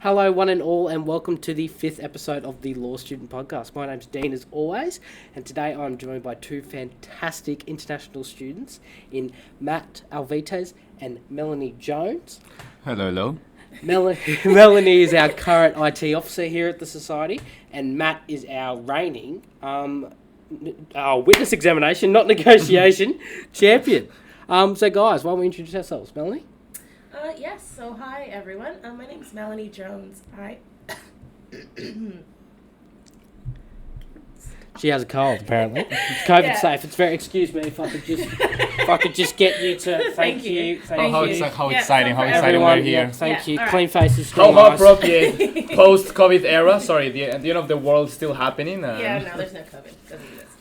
Hello, one and all, and welcome to the 5th episode of the Law Student Podcast. My name's Dean, as always, and today I'm joined by two fantastic international students in Matt Alvites and Melanie Jones. Hello. Melanie is our current IT officer here at the Society, and Matt is our reigning witness examination, not negotiation, champion. So guys, why don't we introduce ourselves? Melanie? Yes, so hi everyone. My name is Melanie Jones. She has a cold, apparently. It's COVID safe. It's very. Excuse me if I could just get you to. Thank you. How exciting we're here. Yeah, thank you. All right. Clean faces. How appropriate. Post-COVID era. Sorry, the end of the world still happening. Yeah, no, there's no COVID. Doesn't exist.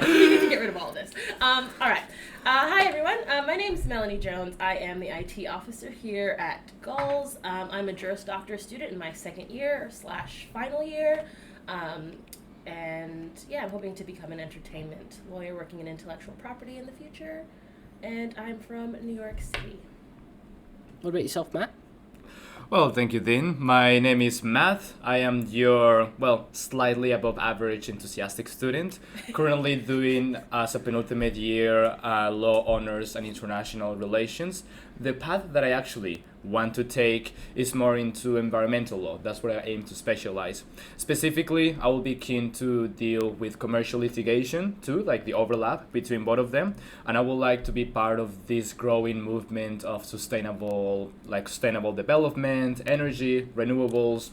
We need to get rid of all of this. All right. Hi everyone. My name is Melanie Jones. I am the IT officer here at GULS. I'm a Juris Doctor student in my second year / final year. And I'm hoping to become an entertainment lawyer working in intellectual property in the future. And I'm from New York City. What about yourself, Matt? Well, thank you, Dean. My name is Matt. I am your, slightly above average enthusiastic student. Currently doing, as a penultimate year, law honors and international relations. The path that I actually want to take is more into environmental law. That's where I aim to specialize. Specifically, I will be keen to deal with commercial litigation too, like the overlap between both of them. And I would like to be part of this growing movement of sustainable development, energy, renewables.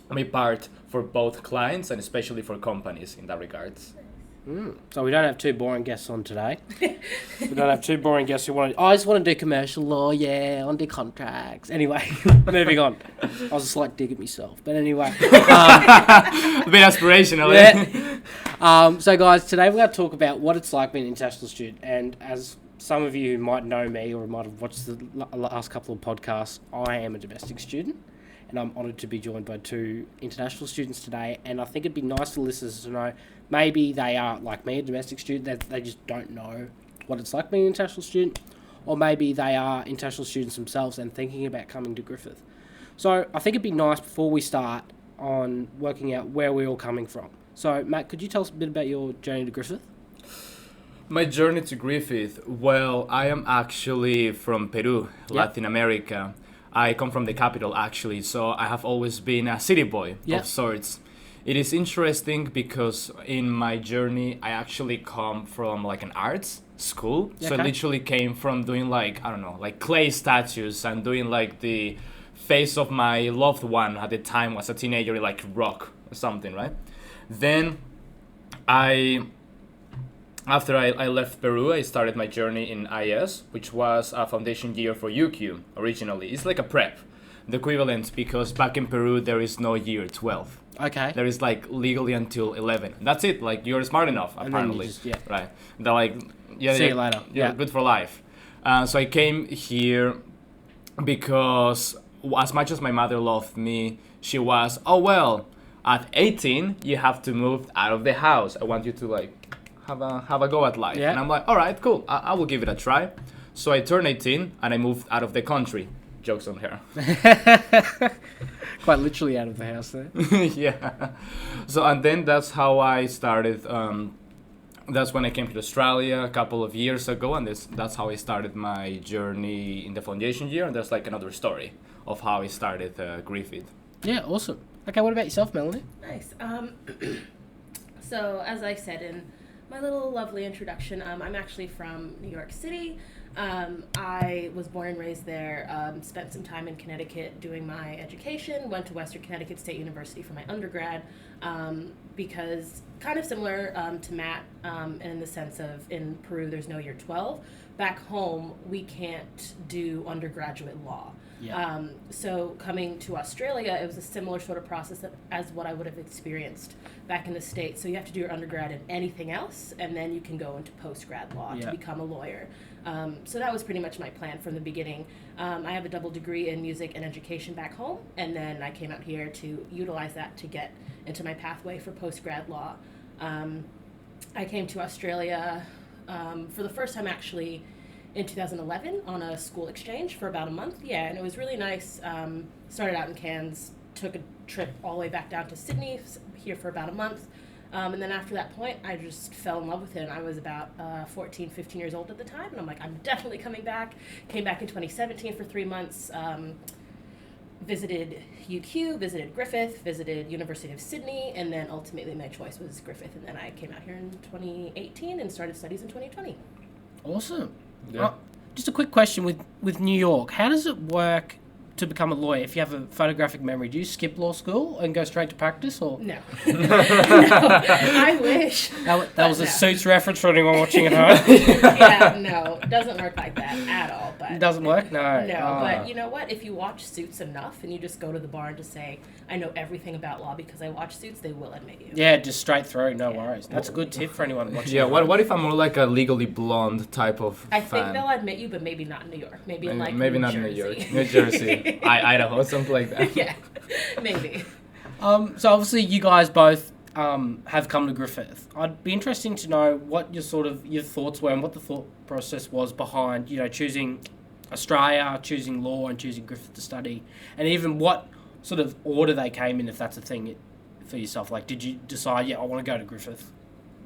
I'll be part for both clients and especially for companies in that regards. So we don't have two boring guests on today. We don't have two boring guests who want to... I just want to do commercial law, I want to do contracts. Anyway, moving on. I was a slight dig at myself. But anyway. A bit aspirational, yeah. So guys, today we're going to talk about what it's like being an international student. And as some of you who might know me or might have watched the last couple of podcasts, I am a domestic student. And I'm honoured to be joined by two international students today. And I think it'd be nice for listeners to know maybe they are, like me, a domestic student, that they just don't know what it's like being an international student. Or maybe they are international students themselves and thinking about coming to Griffith. So I think it'd be nice before we start on working out where we're all coming from. So Matt, could you tell us a bit about your journey to Griffith? My journey to Griffith, I am actually from Peru, Latin America. I come from the capital, actually, so I have always been a city boy of sorts. It is interesting because in my journey, I actually come from an arts school. Okay. So I literally came from doing clay statues and doing the face of my loved one at the time as a teenager, like rock or something, right? Then after I left Peru, I started my journey in IS, which was a foundation year for UQ originally. It's like a prep, the equivalent, because back in Peru, there is no year 12. Okay. There is legally until 11. That's it. You're smart enough, apparently. Right. They're see you later. Yeah, good for life. So I came here because as much as my mother loved me, she was, at 18, you have to move out of the house. I want you to have a go at life. And I'm like, all right, cool. I will give it a try. So I turned 18 and I moved out of the country. Jokes on her. Quite literally out of the house there. Yeah. So, and then that's how I started. That's when I came to Australia a couple of years ago. And that's how I started my journey in the foundation year. And there's another story of how I started Griffith. Yeah, awesome. Okay, what about yourself, Melanie? Nice. So, as I said in my little lovely introduction, I'm actually from New York City. I was born and raised there, spent some time in Connecticut doing my education, went to Western Connecticut State University for my undergrad, because kind of similar to Matt, in the sense of in Peru there's no year 12. Back home we can't do undergraduate law. Yeah. So coming to Australia, it was a similar sort of process as what I would have experienced back in the States. So you have to do your undergrad in anything else, and then you can go into post-grad law to become a lawyer. So that was pretty much my plan from the beginning. I have a double degree in music and education back home, and then I came out here to utilize that to get into my pathway for post-grad law. I came to Australia for the first time actually in 2011 on a school exchange for about a month. Yeah, and it was really nice. Started out in Cairns, took a trip all the way back down to Sydney, here for about a month. And then after that point, I just fell in love with it. And I was about 14, 15 years old at the time. And I'm like, I'm definitely coming back. Came back in 2017 for 3 months. Visited UQ, visited Griffith, visited University of Sydney, and then ultimately my choice was Griffith. And then I came out here in 2018 and started studies in 2020. Awesome. Yeah. Just a quick question with New York. How does it work to become a lawyer if you have a photographic memory? Do you skip law school and go straight to practice, or No. No, I wish. that was a no. Suits reference for anyone watching at home? Yeah, no, it doesn't work like that at all. But It doesn't work? No. No, but you know what? If you watch Suits enough and you just go to the bar and just say, I know everything about law because I watch Suits, they will admit you. Yeah, just straight through, no Yeah. worries. That's a good tip for anyone watching. Yeah, at what home. what if I'm more like a Legally Blonde type of I think fan? they'll admit you, but maybe not in New York. Maybe in like Maybe New not in New Jersey. York, New Jersey, Idaho, something like that. Yeah, maybe. So obviously you guys both have come to Griffith. I'd be interesting to know what your thoughts were and what the thought process was behind, choosing Australia, choosing law and choosing Griffith to study, and even what sort of order they came in, if that's a thing for yourself. Like, did you decide, I want to go to Griffith,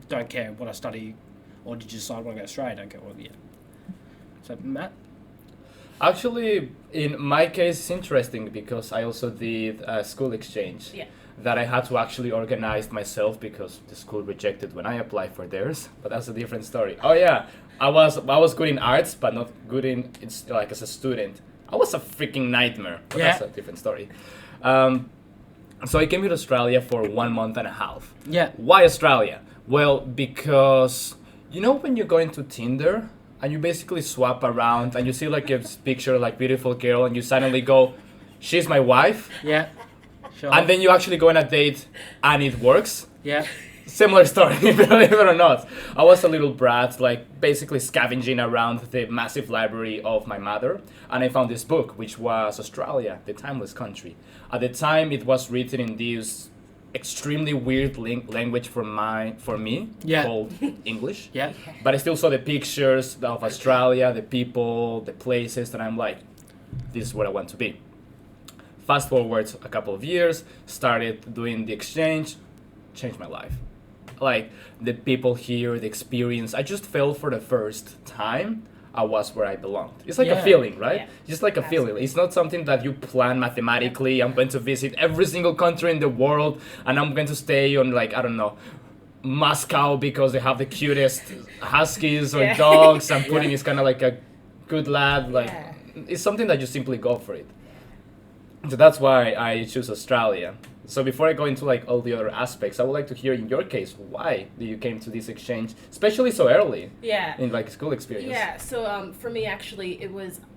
don't care what I study, or did you decide I want to go to Australia, don't care what, So, Matt? Actually, in my case, it's interesting because I also did a school exchange. Yeah. That I had to actually organize myself because the school rejected when I applied for theirs. But that's a different story. Oh yeah, I was good in arts, but not good in it's like as a student. I was a freaking nightmare. But that's a different story. So I came here to Australia for 1 month and a half. Yeah. Why Australia? Well, because when you go into Tinder and you basically swap around and you see like a picture like beautiful girl and you suddenly go, she's my wife. Yeah. Sure. And then you actually go on a date and it works. Yeah. Similar story, believe it or not. I was a little brat, like basically scavenging around the massive library of my mother, and I found this book, which was Australia, the Timeless Country. At the time, it was written in this extremely weird language for me, called English. Yeah. But I still saw the pictures of Australia, the people, the places, and I'm like, this is what I want to be. Fast forward a couple of years, started doing the exchange, changed my life. Like the people here, the experience, I just felt for the first time I was where I belonged. It's like a feeling, right? Yeah. Just like a feeling. It's not something that you plan mathematically. I'm going to visit every single country in the world and I'm going to stay on Moscow because they have the cutest huskies or dogs and Putin is kind of like a good lad. It's something that you simply go for it. So that's why I choose Australia. So before I go into all the other aspects, I would like to hear in your case, why did you came to this exchange, especially so early in school experience? Yeah, so for me actually,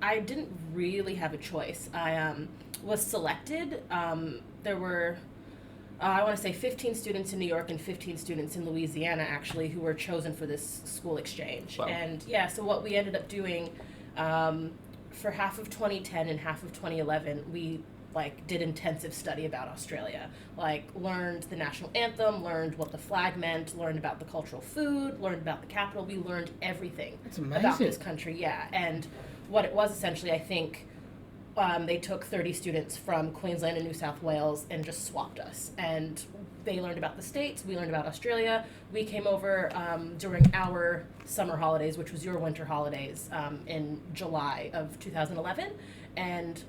I didn't really have a choice. I was selected. There were, I want to say 15 students in New York and 15 students in Louisiana actually who were chosen for this school exchange. Wow. And so what we ended up doing for half of 2010 and half of 2011, we did intensive study about Australia, learned the national anthem, learned what the flag meant, learned about the cultural food, learned about the capital. We learned everything about this country. And what it was essentially, I think they took 30 students from Queensland and New South Wales and just swapped us, and they learned about the States, we learned about Australia. We came over during our summer holidays, which was your winter holidays, in July of 2011, and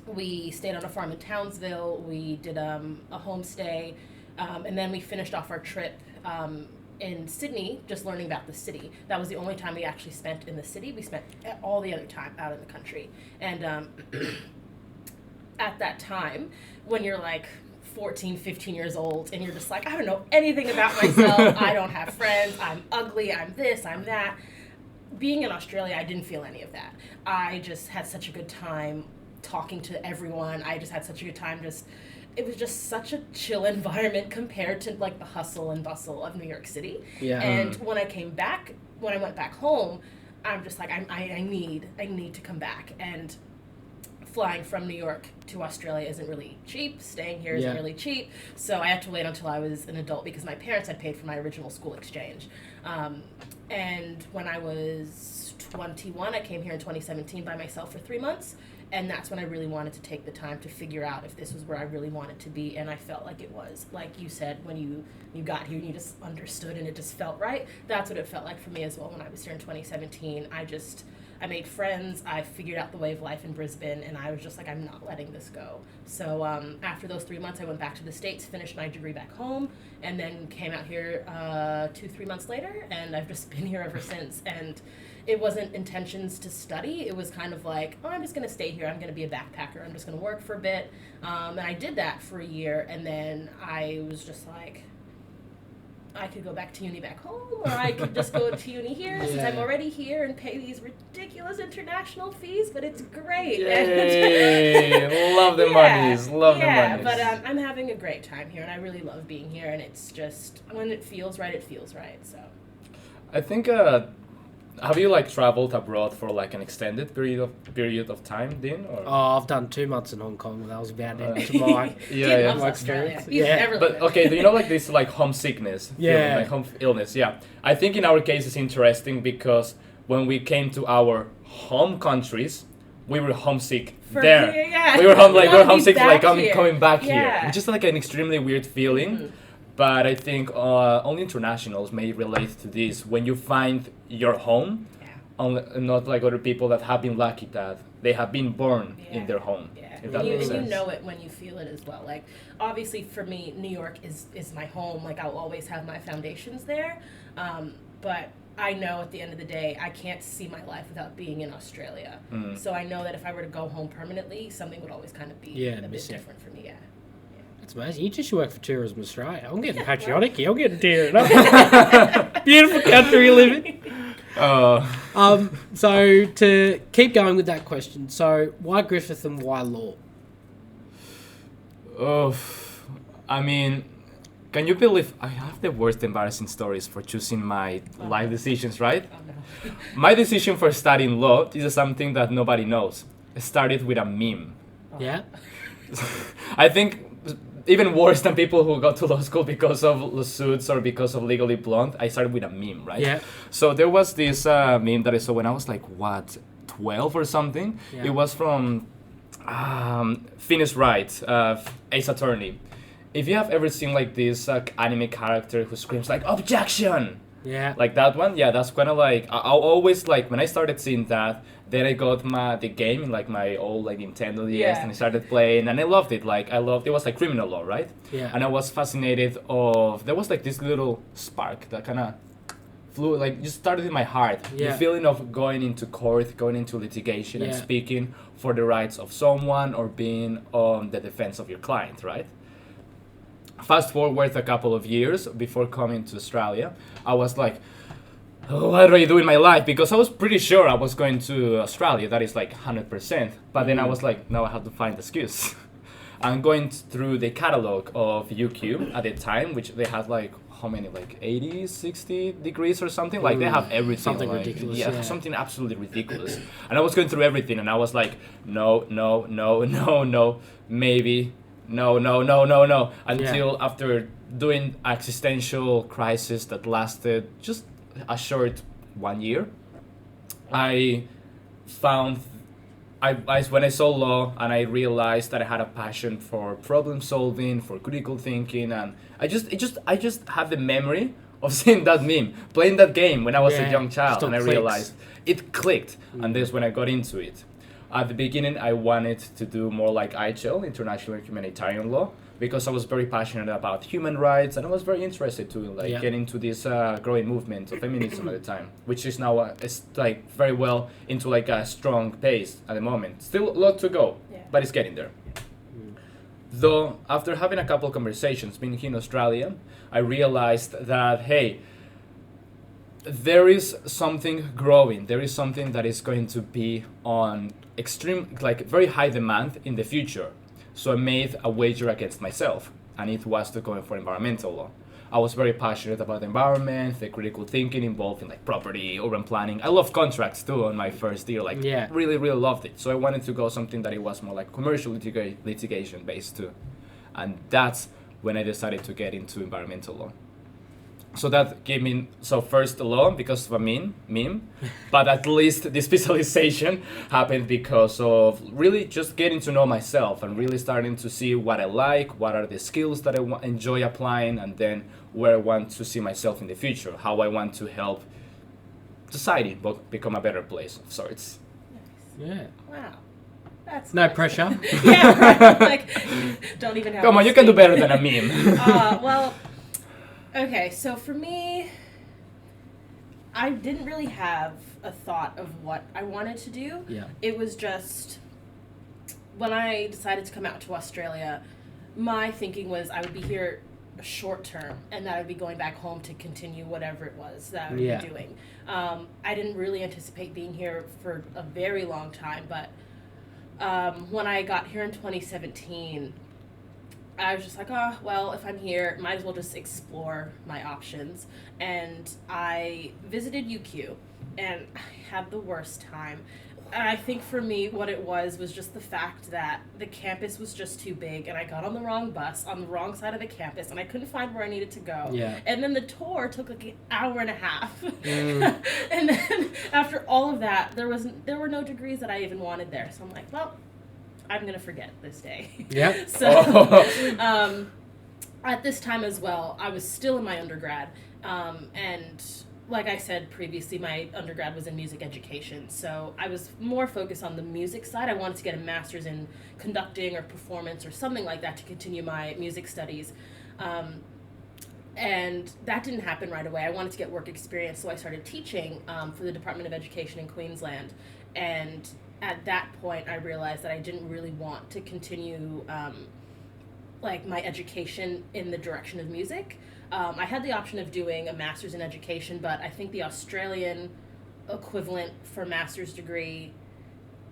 we stayed on a farm in Townsville. We did a homestay, and then we finished off our trip in Sydney, just learning about the city. That was the only time we actually spent in the city. We spent all the other time out in the country. And at that time, when you're 14, 15 years old, and you're just I don't know anything about myself. I don't have friends. I'm ugly. I'm this. I'm that. Being in Australia, I didn't feel any of that. I just had such a good time talking to everyone. I just had such a good time. It was just such a chill environment compared to the hustle and bustle of New York City. Yeah. And when I went back home, I'm just I need to come back. And flying from New York to Australia isn't really cheap. Staying here isn't Yeah. really cheap. So I had to wait until I was an adult because my parents had paid for my original school exchange. And when I was 21, I came here in 2017 by myself for 3 months. And that's when I really wanted to take the time to figure out if this was where I really wanted to be. And I felt like it was. Like you said, when you got here and you just understood and it just felt right. That's what it felt like for me as well when I was here in 2017. I made friends, I figured out the way of life in Brisbane, and I was just like, I'm not letting this go. So after those 3 months, I went back to the States, finished my degree back home, and then came out here 2-3 months later, and I've just been here ever since. And it wasn't intentions to study. It was kind of like, oh, I'm just going to stay here. I'm going to be a backpacker. I'm just going to work for a bit. And I did that for a year, and then I was just like, I could go back to uni back home, or I could just go to uni here since I'm already here and pay these ridiculous international fees, but it's great. Yay! Love the monies, love the monies. But I'm having a great time here, and I really love being here, and it's just, when it feels right, so. I think, have you like traveled abroad for like an extended period of time, Dean? Or? Oh, I've done 2 months in Hong Kong. That was about it to my Yeah. my experience. But okay, do you know like this like homesickness? Yeah. Feeling, like home illness. Yeah. I think in our case it's interesting because when we came to our home countries, we were homesick there. Here, yeah. We were homesick for like here. coming back here, Yeah. which is like an extremely weird feeling. Mhm. But I think only internationals may relate to this. When you find your home, not like other people that have been lucky that they have been born in their home. Yeah, If that and makes you sense. know it when you feel it as well. Like, obviously for me, New York is my home. Like, I'll always have my foundations there. But I know at the end of the day, I can't see my life without being in Australia. Mm. So I know that if I were to go home permanently, something would always kind of be a bit missing. different for me, yeah. That's amazing. You just work for Tourism Australia. I'm getting patriotic here. I'm getting teared up. Beautiful country we live in. So to keep going with that question, so why Griffith and why law? Oh, I mean, can you believe I have the worst embarrassing stories for choosing my life decisions, right? Oh, no. My decision for studying law is something that nobody knows. It started with a meme. Yeah. I think even worse than people who go to law school because of lawsuits or because of Legally Blonde, I started with a meme, right? Yeah. So there was this meme that I saw when I was like, 12 or something? Yeah. It was from Finis Wright, Ace Attorney. If you have ever seen like this anime character who screams like, objection! Yeah. Like that one, yeah, that's kind of like, I'll always like, when I started seeing that, then I got the game in like my old like Nintendo DS Yeah. and I started playing and I loved it. Like it was like criminal law, right? Yeah. And I was fascinated there was like this little spark that kind of flew, like just started in my heart. Yeah. The feeling of going into court, going into litigation and Yeah. speaking for the rights of someone or being on the defense of your client, right? Fast forward a couple of years before coming to Australia, I was like, oh, what do I do in my life? Because I was pretty sure I was going to Australia, that is like 100%. But then I was like, no, I have to find excuse. I'm going through the catalog of UQ at the time, which they had like, how many, like 80, 60 degrees or something? Like they have everything. Something like, ridiculous, Yeah, yeah. something absolutely ridiculous. And I was going through everything and I was like, no, maybe. No. Until after doing existential crisis that lasted just a short 1 year, I found when I saw law and I realized that I had a passion for problem solving, for critical thinking, and I just have the memory of seeing that meme, playing that game when I was a young child, still and I clicks. realized it clicked, and that's when I got into it. At the beginning, I wanted to do more like IHL, International Humanitarian Law, because I was very passionate about human rights, and I was very interested to get into this growing movement of feminism at the time, which is now it's like very well into like a strong pace at the moment. Still a lot to go, but it's getting there. Though after having a couple of conversations being here in Australia, I realized that hey, there is something growing. There is something that is going to be on extreme, like very high demand in the future. So I made a wager against myself, and it was to go for environmental law. I was very passionate about the environment, the critical thinking involved in like property, urban planning. I love contracts too on my first year, like really, really loved it. So I wanted to go something that it was more like commercial litigation based too. And that's when I decided to get into environmental law. So that gave me, so first law because of a meme, but at least the specialization happened because of really just getting to know myself and really starting to see what I like, what are the skills that I enjoy applying, and then where I want to see myself in the future, how I want to help society become a better place of sorts. Nice. Yeah. Wow. That's No nice. pressure. Yeah, right. Like, don't even have Come on, to you can do speak. better than a meme. Well, okay, so for me, I didn't really have a thought of what I wanted to do. Yeah. It was just, when I decided to come out to Australia, my thinking was I would be here short term and that I would be going back home to continue whatever it was that I would be doing. I didn't really anticipate being here for a very long time, but when I got here in 2017, I was just like, oh, well, if I'm here, might as well just explore my options. And I visited UQ, and I had the worst time. And I think for me, what it was just the fact that the campus was just too big, and I got on the wrong bus on the wrong side of the campus, and I couldn't find where I needed to go. Yeah. And then the tour took like an hour and a half. And then after all of that, there were no degrees that I even wanted there. So I'm like, well, I'm going to forget this day. Yep. So at this time as well, I was still in my undergrad. And like I said previously, my undergrad was in music education. So I was more focused on the music side. I wanted to get a master's in conducting or performance or something like that to continue my music studies. And that didn't happen right away. I wanted to get work experience, so I started teaching for the Department of Education in Queensland. And at that point, I realized that I didn't really want to continue like my education in the direction of music. I had the option of doing a master's in education, but I think the Australian equivalent for master's degree,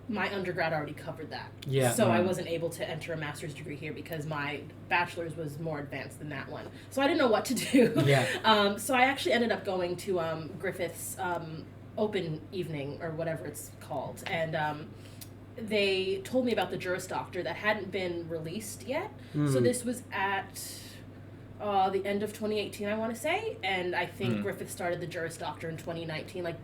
my undergrad already covered that. Yeah. So I wasn't able to enter a master's degree here because my bachelor's was more advanced than that one. So I didn't know what to do. Yeah. So I actually ended up going to Griffith's open evening or whatever it's called, and they told me about the Juris Doctor that hadn't been released yet. So this was at the end of 2018, I want to say, and I think Griffith started the Juris Doctor in 2019, like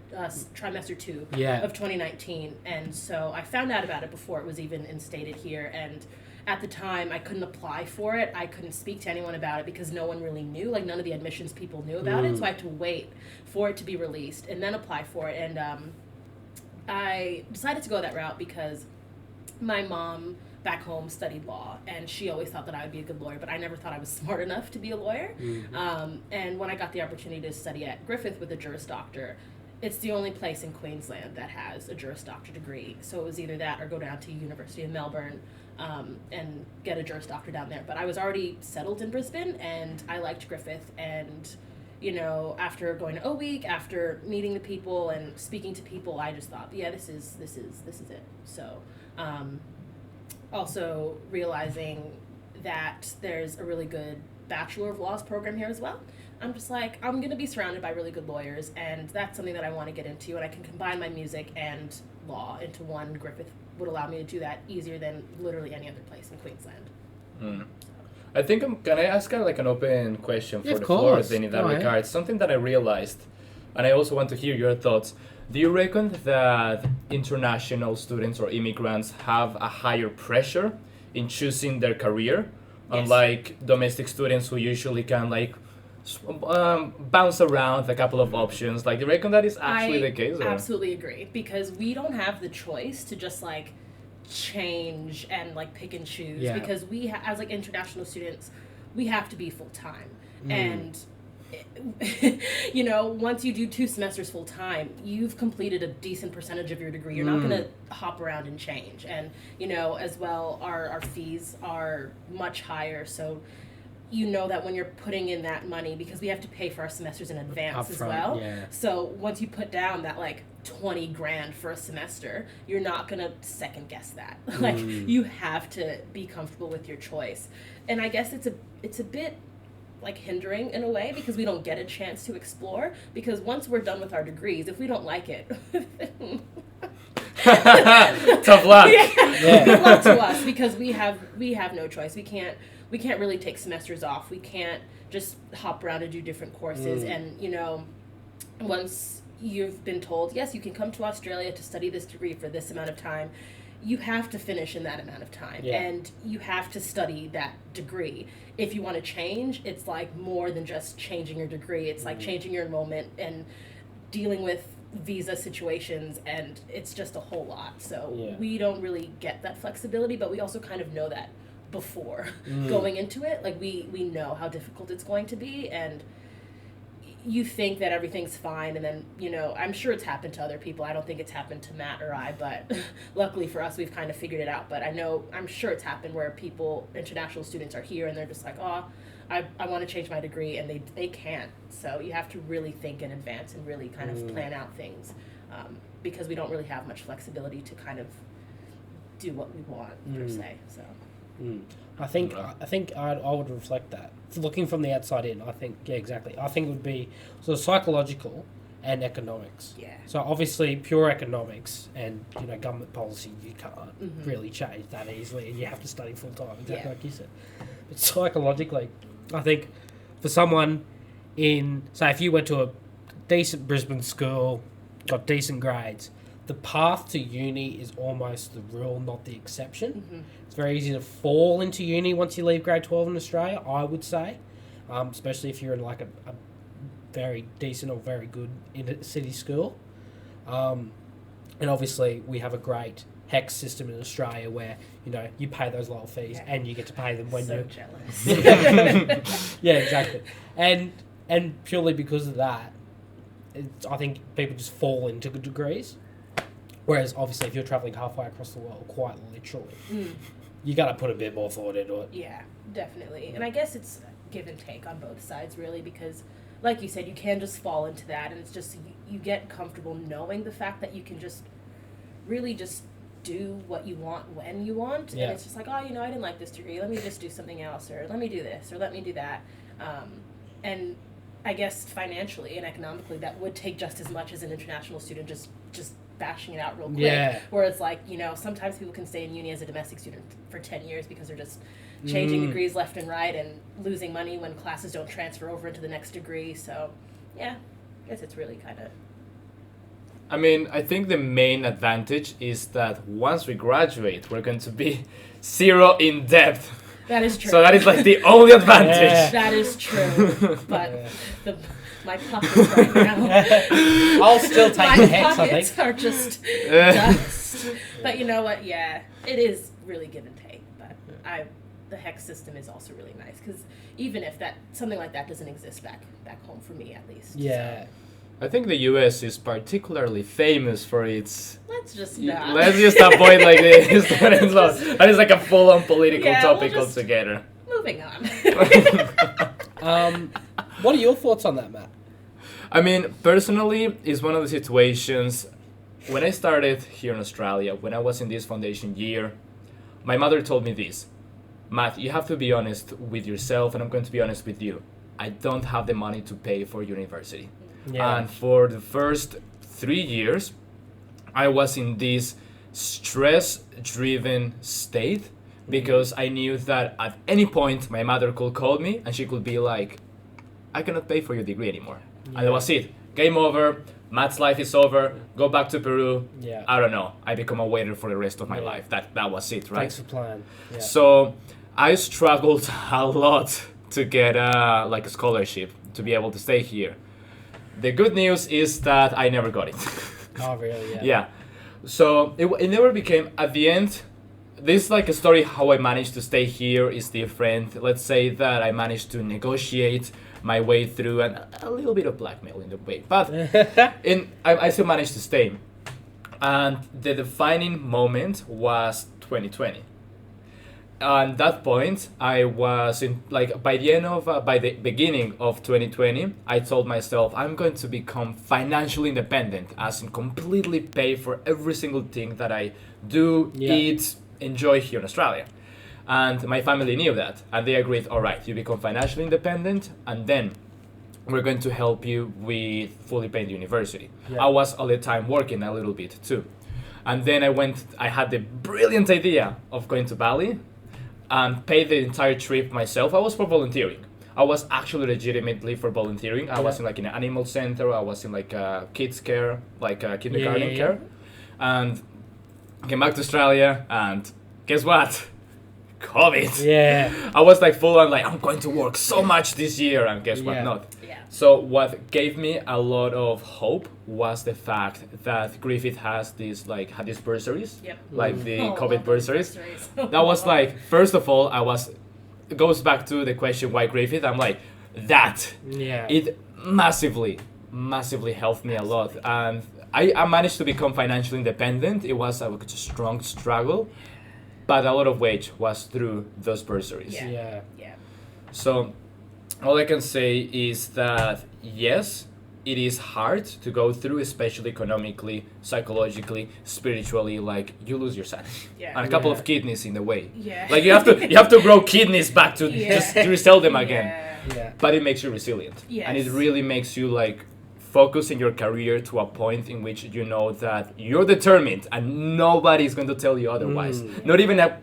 trimester 2 of 2019, and so I found out about it before it was even instated here, and at the time I couldn't apply for it, I couldn't speak to anyone about it because no one really knew, like none of the admissions people knew about it, so I had to wait for it to be released and then apply for it, and I decided to go that route because my mom back home studied law, and she always thought that I would be a good lawyer, but I never thought I was smart enough to be a lawyer. And when I got the opportunity to study at Griffith with a Juris Doctor, it's the only place in Queensland that has a Juris Doctor degree. So it was either that or go down to University of Melbourne and get a Juris Doctor down there. But I was already settled in Brisbane, and I liked Griffith, and you know, after going to O Week, after meeting the people and speaking to people, I just thought, yeah, this is it. So also realizing that there's a really good Bachelor of Laws program here as well. I'm just like, I'm going to be surrounded by really good lawyers, and that's something that I want to get into, and I can combine my music and law into one. Griffith would allow me to do that easier than literally any other place in Queensland. I think can I ask like an open question for of the course. floor then in that Go regard? ahead. Something that I realized, and I also want to hear your thoughts. Do you reckon that international students or immigrants have a higher pressure in choosing their career, unlike domestic students who usually can like bounce around a couple of options? Like, do you reckon that is actually the case? I Or? absolutely agree, because we don't have the choice to just like change and like pick and choose, because we as like international students, we have to be full time, and you know, once you do 2 semesters full time, you've completed a decent percentage of your degree. You're not going to hop around and change, and you know, as well, our fees are much higher, so you know that when you're putting in that money, because we have to pay for our semesters in advance as well. So once you put down that like 20 grand for a semester, you're not gonna second guess that. Like, you have to be comfortable with your choice. And I guess it's a bit like hindering in a way, because we don't get a chance to explore, because once we're done with our degrees, if we don't like it tough luck. Good luck to us, because we have no choice. We can't really take semesters off. We can't just hop around and do different courses. And you know, once you've been told, yes, you can come to Australia to study this degree for this amount of time, you have to finish in that amount of time, and you have to study that degree. If you want to change, it's like more than just changing your degree. It's like changing your enrollment and dealing with visa situations, and it's just a whole lot. So we don't really get that flexibility, but we also kind of know that before going into it. Like we know how difficult it's going to be, and you think that everything's fine, and then, you know, I'm sure it's happened to other people. I don't think it's happened to Matt or I, but luckily for us, we've kind of figured it out. But I'm sure it's happened where international students are here and they're just like, oh, I want to change my degree, and they can't. So you have to really think in advance and really kind of plan out things, because we don't really have much flexibility to kind of do what we want, per se. So. I think I would reflect that. Looking from the outside in, I think, exactly. I think it would be sort of psychological and economics. Yeah. So obviously pure economics and, you know, government policy, you can't really change that easily, and you have to study full time, exactly like you said. But psychologically, I think for someone say if you went to a decent Brisbane school, got decent grades, the path to uni is almost the rule, not the exception. It's very easy to fall into uni once you leave grade 12 in Australia, I would say, especially if you're in like a very decent or very good inner city school. And obviously we have a great HEX system in Australia where, you know, you pay those lower fees and you get to pay them when so you're... jealous. Yeah, exactly. And purely because of that, I think people just fall into good degrees. Whereas, obviously, if you're travelling halfway across the world, quite literally, you got to put a bit more thought into it. Yeah, definitely. And I guess it's give and take on both sides, really, because, like you said, you can just fall into that, and it's just, you get comfortable knowing the fact that you can just really just do what you want when you want, and it's just like, oh, you know, I didn't like this degree, let me just do something else, or let me do this, or let me do that. And I guess financially and economically, that would take just as much as an international student just bashing it out real quick, where it's like, you know, sometimes people can stay in uni as a domestic student for 10 years because they're just changing degrees left and right and losing money when classes don't transfer over into the next degree. So yeah, I guess it's really kind of... I mean, I think the main advantage is that once we graduate, we're going to be zero in debt. That is true. So that is like the only advantage. That is true. But my pockets right now. I'll still take the HEX, I think. My pockets are just dust. But you know what? Yeah, it is really give and take. But the HEX system is also really nice, because even if something like that doesn't exist back home for me, at least. Yeah. So. I think the US is particularly famous for its... Let's just not. Let's just avoid like this. That is like a full-on political topic altogether. Moving on. What are your thoughts on that, Matt? I mean, personally, it's one of the situations... When I started here in Australia, when I was in this foundation year, my mother told me this. Matt, you have to be honest with yourself, and I'm going to be honest with you. I don't have the money to pay for university. Yeah. And for the first 3 years, I was in this stress-driven state, because I knew that at any point my mother could call me and she could be like, I cannot pay for your degree anymore. Yeah. And that was it. Game over. Matt's life is over. Go back to Peru. Yeah. I don't know. I become a waiter for the rest of my life. That was it, right? Thanks for playing. Yeah. So I struggled a lot to get like a scholarship to be able to stay here. The good news is that I never got it. Oh, really? Yeah. Yeah. So it never became, at the end, this is like a story how I managed to stay here is different. Let's say that I managed to negotiate my way through, and a little bit of blackmail in the way. But I still managed to stay. And the defining moment was 2020. At that point, I was in by the beginning of 2020, I told myself I'm going to become financially independent, as in completely pay for every single thing that I do, eat, enjoy here in Australia. And my family knew that, and they agreed, all right, you become financially independent, and then we're going to help you with fully paid university. Yeah. I was all the time working a little bit too. And then I had the brilliant idea of going to Bali and pay the entire trip myself. I was for volunteering. I was actually legitimately for volunteering. I was in like in an animal center. I was in like kids care, like kindergarten care. And came back to Australia, and guess what? COVID. Yeah. I was like full on like, I'm going to work so much this year, and guess what? Not. Yeah. So what gave me a lot of hope was the fact that Griffith had these bursaries, like the COVID bursaries. That was like, first of all, it goes back to the question why Griffith. I'm like, it massively helped me a lot, and I managed to become financially independent. It was a strong struggle, but a lot of wage was through those bursaries. Yeah. So all I can say is that yes, it is hard to go through, especially economically, psychologically, spiritually. Like, you lose your sanity and a couple of kidneys in the way. Like you have to grow kidneys back to just to resell them again. But it makes you resilient, and it really makes you like focus in your career to a point in which you know that you're determined and nobody's going to tell you otherwise. Not even a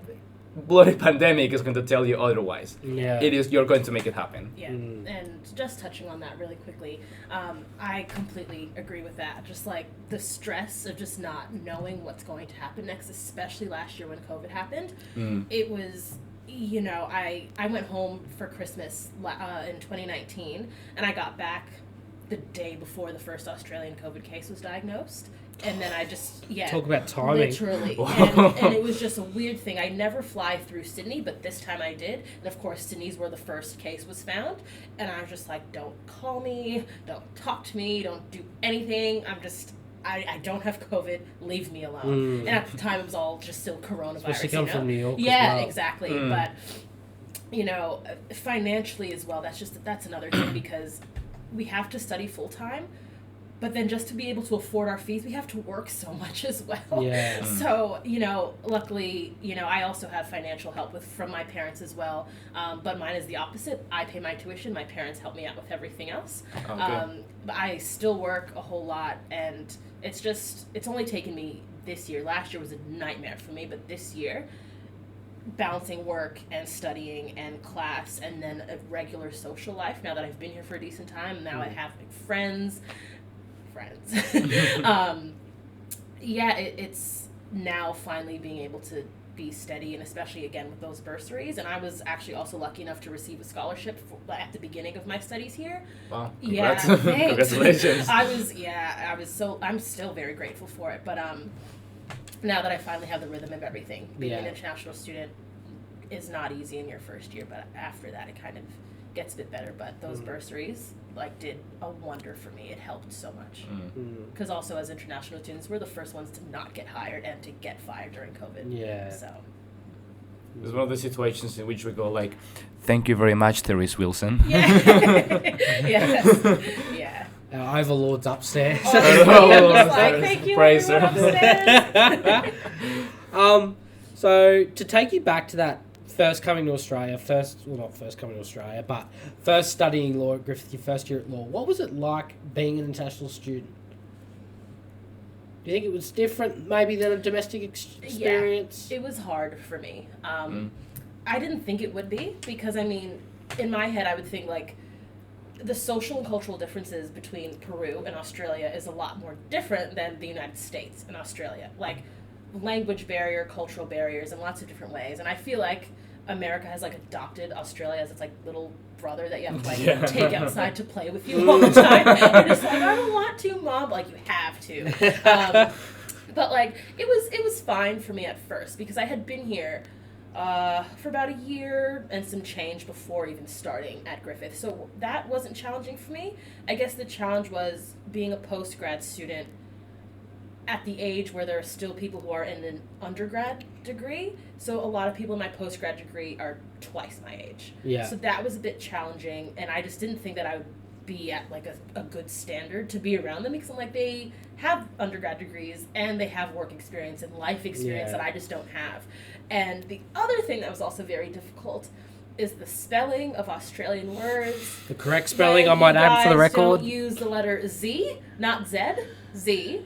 bloody pandemic is going to tell you otherwise. It is, you're going to make it happen. And just touching on that really quickly, I completely agree with that. Just like the stress of just not knowing what's going to happen next, especially last year when COVID happened. It was, I went home for Christmas in 2019, and I got back the day before the first Australian COVID case was diagnosed. And then I just, Talk about timing. Literally. And it was just a weird thing. I never fly through Sydney, but this time I did. And of course, Sydney's where the first case was found. And I was just like, don't call me, don't talk to me, don't do anything. I don't have COVID, leave me alone. And at the time, it was all just still coronavirus. Especially come from New York. Yeah, exactly. But, financially as well, that's another thing, because we have to study full time, but then just to be able to afford our fees, we have to work so much as well. So, luckily, I also have financial help from my parents as well. But mine is the opposite. I pay my tuition. My parents help me out with everything else. But I still work a whole lot, and it's only taken me this year. Last year was a nightmare for me, but this year, balancing work and studying and class and then a regular social life, now that I've been here for a decent time, now I have friends. It's now finally being able to be steady, and especially again with those bursaries. And I was actually also lucky enough to receive a scholarship at the beginning of my studies here. Wow! Congrats. Congratulations! I'm still very grateful for it. But now that I finally have the rhythm of everything, being an international student is not easy in your first year, but after that it kind of gets a bit better. But those bursaries did a wonder for me. It helped so much, because also as international students, we're the first ones to not get hired and to get fired during COVID. So it's one of the situations in which we go like, thank you very much, Therese Wilson. Our overlords upstairs. Thank you. Praise her. Upstairs. So to take you back to that first studying law at Griffith, your first year at law, what was it like being an international student? Do you think it was different maybe than a domestic experience? Yeah, it was hard for me. I didn't think it would be, because in my head I would think the social and cultural differences between Peru and Australia is a lot more different than the United States and Australia. Language barrier, cultural barriers in lots of different ways. And I feel like America has adopted Australia as its little brother that you have to take outside to play with you all the time. You're just I don't want to, Mom. You have to. But it was fine for me at first, because I had been here for about a year and some change before even starting at Griffith. So that wasn't challenging for me. I guess the challenge was being a post-grad student at the age where there are still people who are in an undergrad degree. So a lot of people in my postgrad degree are twice my age. So that was a bit challenging, and I just didn't think that I would be at like a good standard to be around them, because I'm like, they have undergrad degrees and they have work experience and life experience that I just don't have. And the other thing that was also very difficult is the spelling of Australian words. The correct spelling, I might add for the record. Don't use the letter Z, not Z, Z.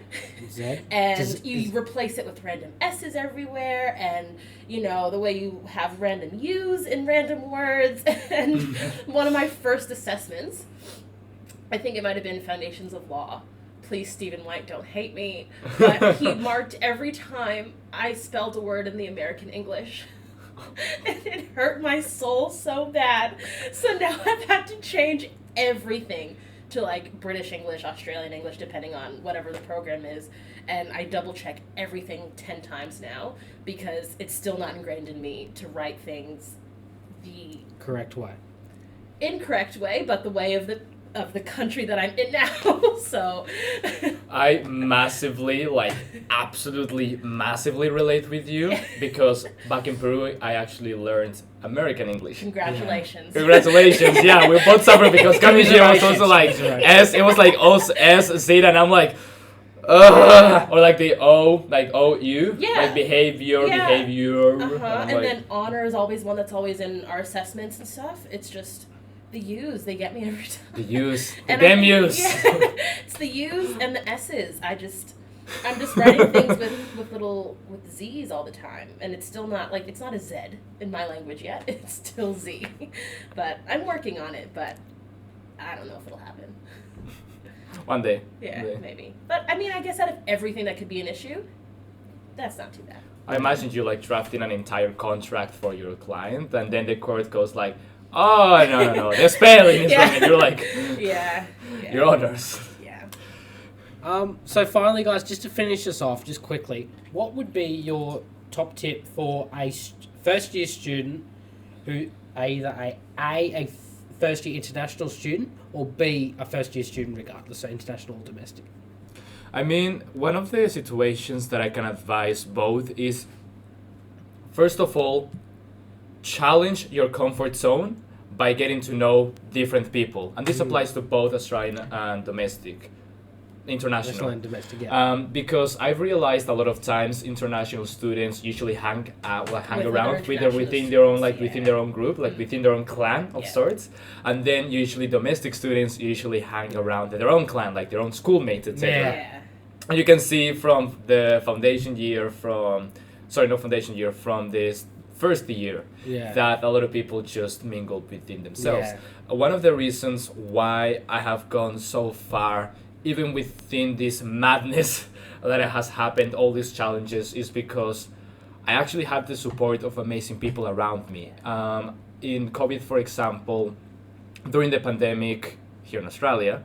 Z. And you replace it with random S's everywhere, and you know, the way you have random U's in random words. And one of my first assessments, I think it might have been Foundations of Law. Please, Stephen White, don't hate me. But he marked every time I spelled a word in the American English. And it hurt my soul so bad. So now I've had to change everything to like British English, Australian English, depending on whatever the program is. And I double check everything 10 times now, because it's still not ingrained in me to write things the correct way. Incorrect way, but the way of the country that I'm in now. So I massively, absolutely massively relate with you, because back in Peru, I actually learned American English. Congratulations. Congratulations. Yeah, we both suffered because Kamijiro was also like S, it was like S, Z, and I'm like, or like the O, like O-U, like behavior. And like, then honor is always one that's always in our assessments and stuff. It's just the U's, they get me every time. The U's, the damn U's. Yeah, it's the U's and the S's. I'm just writing things with Z's all the time, and it's still not like, it's not a Z in my language yet. It's still Z, but I'm working on it. But I don't know if it'll happen. One day. Yeah, maybe. But I mean, I guess out of everything that could be an issue, that's not too bad. I imagine you like drafting an entire contract for your client, and then the court goes like, oh, no, the spelling is wrong, and you're like, your honors. Yeah. So finally, guys, just to finish this off, just quickly, what would be your top tip for a first-year student who either a first-year international student or B, a first-year student regardless, so international or domestic? I mean, one of the situations that I can advise both is, first of all, challenge your comfort zone by getting to know different people. And this applies to both Australian and domestic. International and domestic, yeah. Because I've realized a lot of times international students usually hang around within their own within their own group, within their own clan of sorts, and then usually domestic students usually hang around their own clan, like their own schoolmates, etc. Yeah. And you can see from the from this first year that a lot of people just mingled within themselves. One of the reasons why I have gone so far, even within this madness that has happened, all these challenges, is because I actually have the support of amazing people around me. In COVID, for example, during the pandemic here in Australia,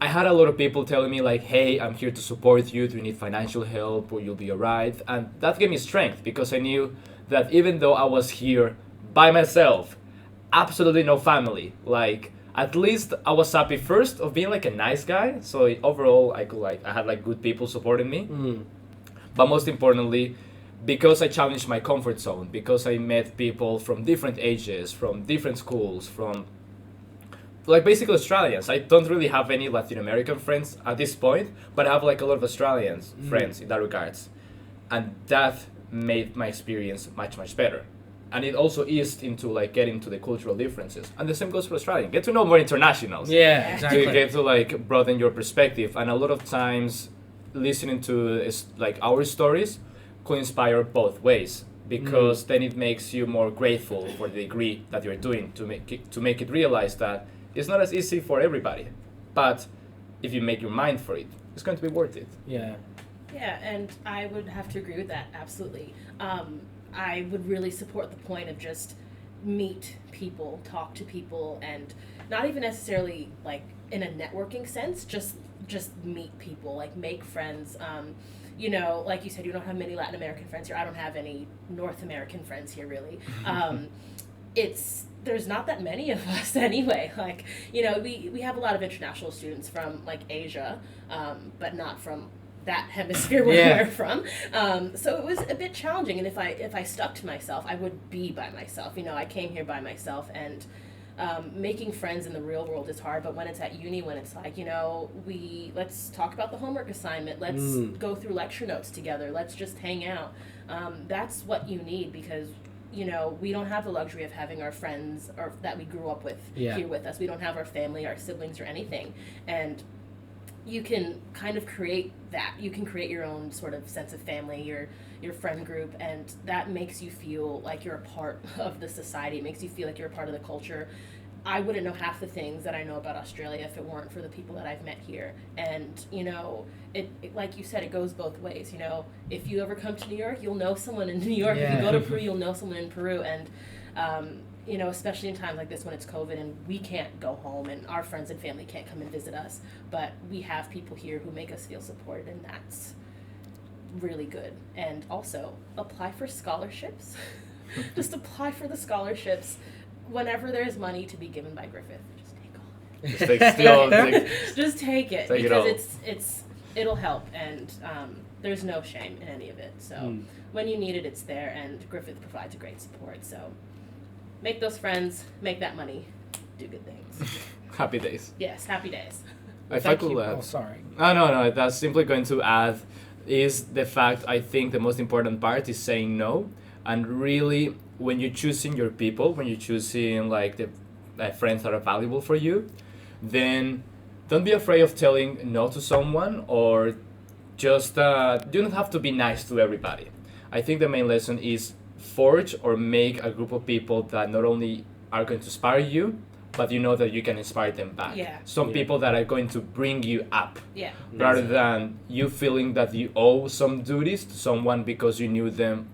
I had a lot of people telling me like, hey, I'm here to support you. Do you need financial help or you'll be alright? And that gave me strength, because I knew that even though I was here by myself, absolutely no family, at least I was happy first of being like a nice guy. So overall, I had good people supporting me. But most importantly, because I challenged my comfort zone, because I met people from different ages, from different schools, from basically Australians. I don't really have any Latin American friends at this point, but I have a lot of Australians friends in that regards. And that made my experience much, much better. And it also eased into getting to the cultural differences. And the same goes for Australian. Get to know more internationals. Yeah, exactly. To get to broaden your perspective. And a lot of times listening to our stories could inspire both ways, because then it makes you more grateful for the degree that you're doing, to make it realize that it's not as easy for everybody. But if you make your mind for it, it's going to be worth it. Yeah. Yeah, and I would have to agree with that, absolutely. I would really support the point of just meet people, talk to people, and not even necessarily in a networking sense, just meet people, make friends. Like you said, you don't have many Latin American friends here. I don't have any North American friends here, really. There's not that many of us anyway. We have a lot of international students from Asia, but not from that hemisphere where we're from. So it was a bit challenging, and if I stuck to myself, I would be by myself. I came here by myself, and making friends in the real world is hard, but when it's at uni, when it's like, let's talk about the homework assignment, let's go through lecture notes together, let's just hang out. That's what you need, because we don't have the luxury of having our friends or that we grew up with here with us. We don't have our family, our siblings, or anything. And you can kind of create that. You can create your own sort of sense of family, your friend group, and that makes you feel like you're a part of the society. It makes you feel like you're a part of the culture. I wouldn't know half the things that I know about Australia if it weren't for the people that I've met here. And, it like you said, it goes both ways. If you ever come to New York, you'll know someone in New York. Yeah. If you go to Peru, you'll know someone in Peru. And, especially in times like this when it's COVID and we can't go home and our friends and family can't come and visit us, but we have people here who make us feel supported, and that's really good. And also, apply for scholarships. Just apply for the scholarships. Whenever there's money to be given by Griffith, just take all of it. Just take it, because it'll help, and there's no shame in any of it. So when you need it, it's there, and Griffith provides a great support. So make those friends, make that money, do good things. Happy days. Yes, happy days. If I could add. Oh, sorry. No, that's simply going to add is the fact, I think the most important part is saying no. And really, when you're choosing your people, when you're choosing like the friends that are valuable for you, then don't be afraid of telling no to someone, or just do not have to be nice to everybody. I think the main lesson is forge or make a group of people that not only are going to inspire you, but that you can inspire them back. Yeah. Some people that are going to bring you up. Yeah. Rather than you feeling that you owe some duties to someone because you knew them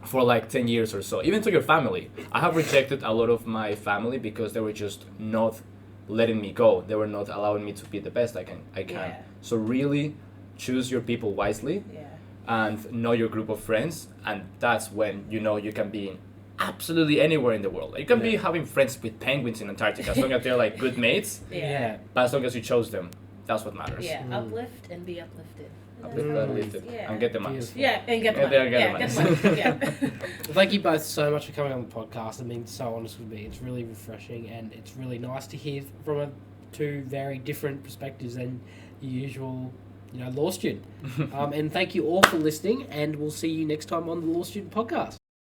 for like 10 years or so. Even to your family. I have rejected a lot of my family because they were just not letting me go. They were not allowing me to be the best I can. Yeah. So really choose your people wisely. Yeah. And know your group of friends, and that's when you can be absolutely anywhere in the world. You can be having friends with penguins in Antarctica as long as they're like good mates, Yeah. but as long as you chose them, that's what matters. Yeah. Uplift and be uplifted. Uplifted, Yeah. and get the money. Beautiful. Yeah, and get the Get money. there, Yeah, get the get the money. Yeah. Thank you both so much for coming on the podcast and being so honest with me. It's really refreshing, and it's really nice to hear from two very different perspectives than your usual law student. And thank you all for listening, and we'll see you next time on the Law Student Podcast.